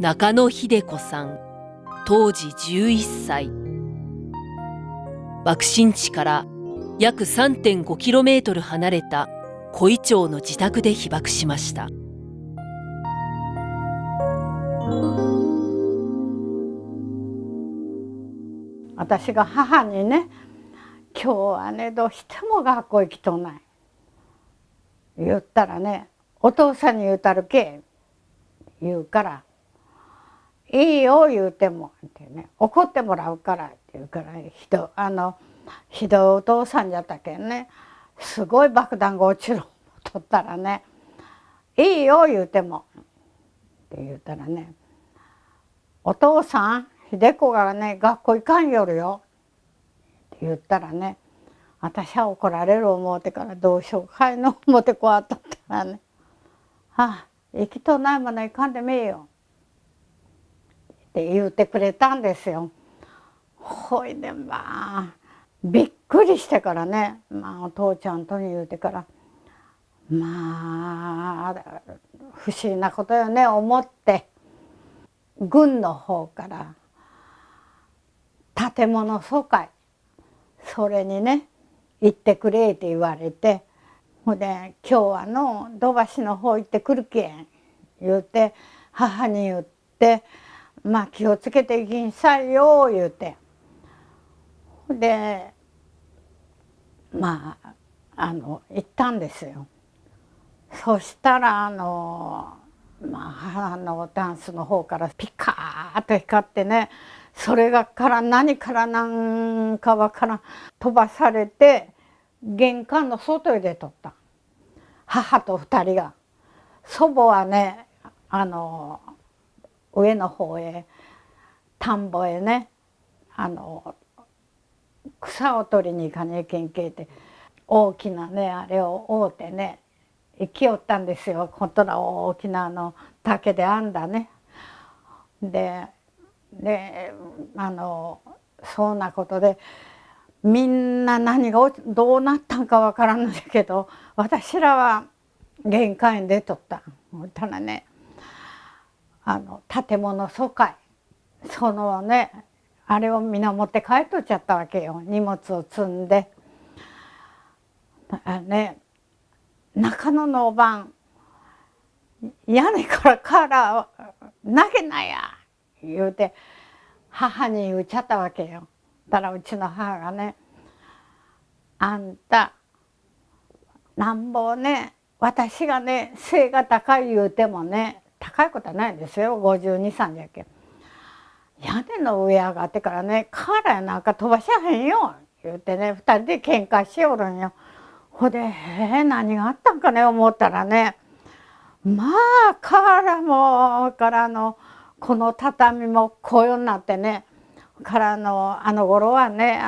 中野秀子さん、当時11歳。爆心地から約 3.5km 離れた小井町の自宅で被爆しました。私が母にね、今日はねどうしても学校行きとうない言ったらね、お父さんに言うたるけ言うから「いいよ言うても」ってね、怒ってもらうからって言うから、ひどいお父さんじゃったけんね、すごい爆弾が落ちるとったらね「いいよ言うても」って言うたらね「お父さん秀子がね学校行かんよるよ」って言ったらね、私は怒られる思うてからどうしようかいの思ってこうあったらね「ああ行きとうないもの行かんでもいいよ」って言うてくれたんですよ。ほいでまあびっくりしてからね、お父ちゃんと言うてからまあ不思議なことよね思って、軍の方から建物疎開それにね行ってくれって言われて、ほんで「今日はの土橋の方行ってくるけん」言うて母に言って「まあ気をつけて行きんさいよ」言うて、で行ったんですよ。そしたら母のタンスの方からピカーッと光ってね、それがから何からなんかわからん飛ばされて玄関の外へ出とった。母と2人が。祖母はね上の方へ田んぼへね草を取りに行かねえけんけって大きなねあれを覆ってね行きよったんですよ。ほんとら大きな竹で編んだね。でそんなことでみんな何がどうなったんかわからんのだけど、私らは玄関に出とった。ほんたらね建物疎開そのねあれをみんな持って帰っとっちゃったわけよ、荷物を積んで。中野のおばん屋根から投げなや言うて母に言っちゃったわけよ。だからうちの母がね「あんたなんぼね私がね背が高い言うてもね、高いことはないんですよ、52、3じゃけん。屋根の上上がってからね瓦やなんか飛ばしゃへんよ」言うてね2人で喧嘩しよるんよ。ほで何があったんかね思ったらね、まあ瓦もからこの畳もこうようになってね、からあの頃はね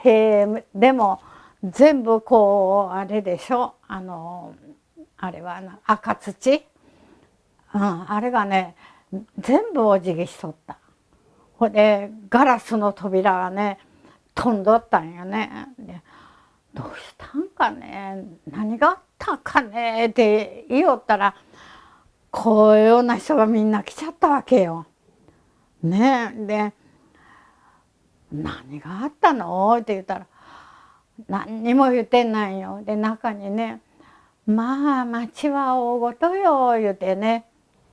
塀でも全部こうあれでしょ、あれは赤土、あれがね全部お辞儀しとった。ほでガラスの扉がね飛んどったんよね。でどうしたんかね何があったんかねって言いよったら、こういうような人がみんな来ちゃったわけよ。ねえ、で「何があったの?」って言ったら「何にも言ってないよ」で中にね「まあ町は大ごとよ」言うてね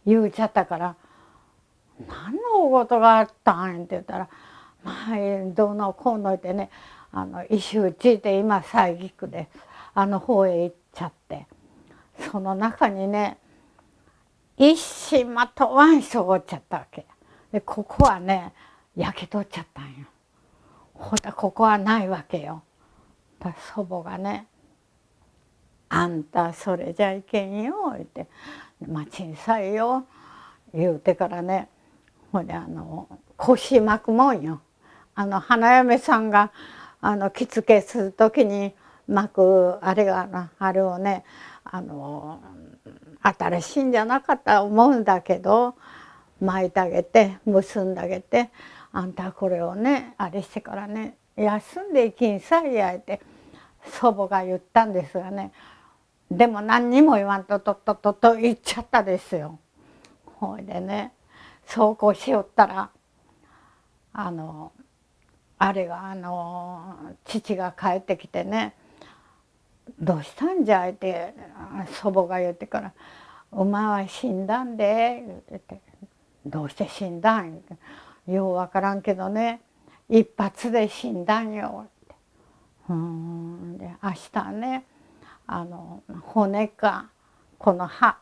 言うちゃったから「何の大ごとがあったん?」って言ったら「まあどうのこうの」ってね石打ちって今西木区で方へ行っちゃって、その中にね一糸まとわん人がおっちゃったわけで、ここはね焼けとっちゃったんよ。ほらここはないわけよ。だ祖母がね「あんたそれじゃいけんよ」言って「まあ小さいよ」言うてからね、ほんで腰巻くもんよ。花嫁さんが着付けする時に巻くあれがあれをね新しいんじゃなかったと思うんだけど巻いてあげて結んであげて「あんたこれをねあれしてからね休んでいきんさいや」って祖母が言ったんですがね、でも何にも言わんととっととと言っちゃったですよ。ほいでねそうこうしよったらあれが父が帰ってきてね「どうしたんじゃい?」って祖母が言ってから「馬は死んだんで」言って「どうして死んだん?」ようわからんけどね一発で死んだんよって。で明日ね骨かこの歯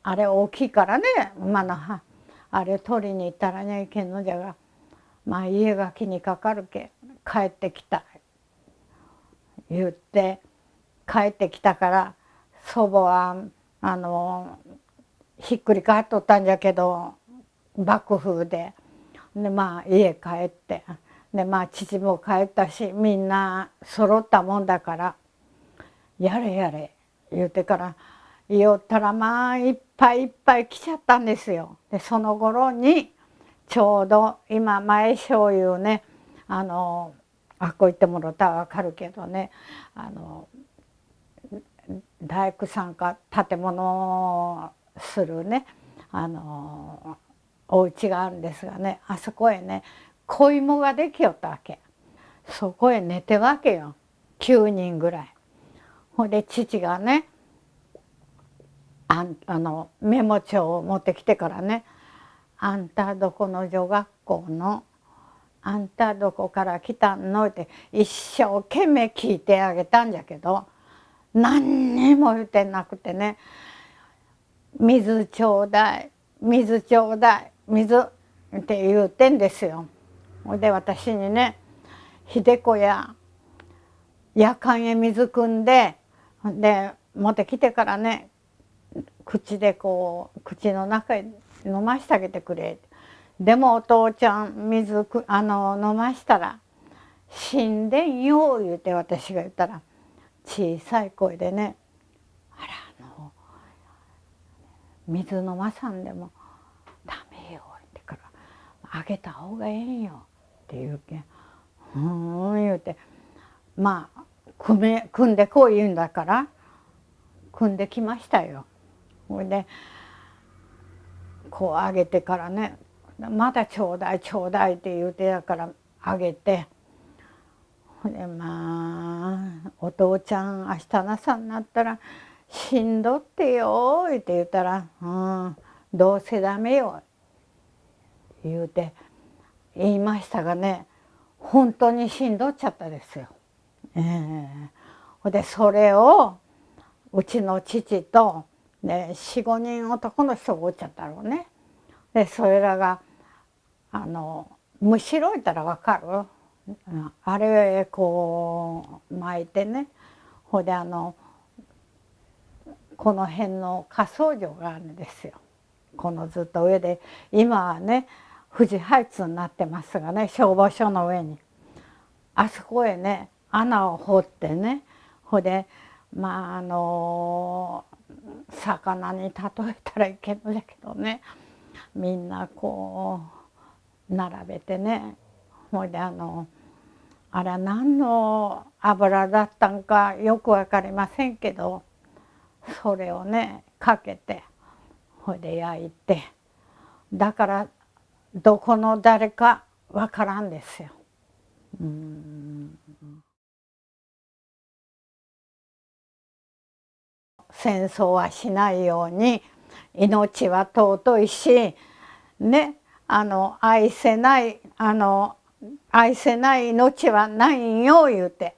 あれ大きいからね馬の歯あれ取りに行ったらねいけんのじゃがまあ家が気にかかるけ帰ってきた言って帰ってきたから祖母はひっくり返っとったんじゃけど爆風でまあ家帰ってまあ父も帰ったしみんな揃ったもんだからやれやれ言うてから言おったらまあいっぱいいっぱい来ちゃったんですよ。でその頃にちょうど今前醤油ねこう言ってもらったら分かるけどね大工さんか建物をするねお家があるんですがねあそこへね小芋ができよったわけ。そこへ寝てわけよ9人ぐらい。ほんで父がねメモ帳を持ってきてからね「あんたどこの女学校のあんたどこから来たの?」って一生懸命聞いてあげたんじゃけど何にも言ってなくてね「水ちょうだい水ちょうだい水」って言うてんですよ。で私にね秀子ややかんへ水汲んで持ってきてからね口でこう口の中へ飲ましてあげてくれ。でもお父ちゃん水飲ましたら死んでんよ言うて私が言ったら小さい声でね「あら水飲まさんでもダメよ」ってから「あげた方がええんよ」って言うけん「言うてまあ汲んでこう言うんだから汲んできましたよ。ほいでこうあげてからね「まだちょうだいちょうだい」って言うてやからあげてほんでまあ「お父ちゃん明日の朝になったらしんどってよ」って言ったら「どうせダメよ」言うて言いましたがね本当にしんどっちゃったですよ。ほんでそれをうちの父と45人男の人がおっちゃったろうね。でそれらがむしろいたら分かるあれこう巻いてねほんでこの辺の火葬場があるんですよ。このずっと上で今はね富士ハイツになってますがね消防署の上にあそこへね穴を掘ってねほんでまあ魚に例えたらいけんのじゃけどねみんなこう並べてねほいであれは何の油だったんかよく分かりませんけどそれをねかけてほいで焼いてだからどこの誰か分からんですよ。戦争はしないように命は尊いしね愛せない命はないんよ言うて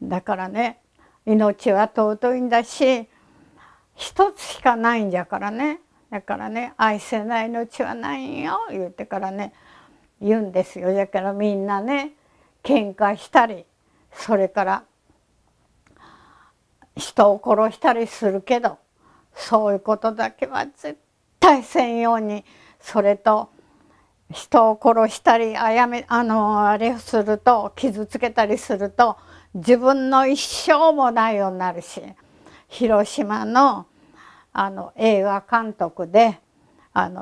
だからね命は尊いんだし一つしかないんじゃからねだからね愛せない命はないんよ言うてからね言うんですよ。だからみんなね喧嘩したりそれから人を殺したりするけどそういうことだけは絶対せんようにそれと人を殺したりあれをすると傷つけたりすると自分の一生もないようになるし広島の映画監督で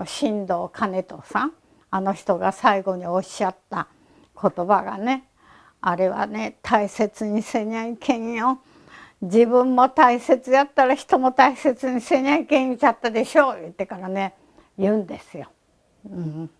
新藤兼人さんあの人が最後におっしゃった言葉がねあれはね大切にせにゃいけんよ自分も大切やったら人も大切にせにゃいけん言っちゃったでしょ言ってからね言うんですよ。うん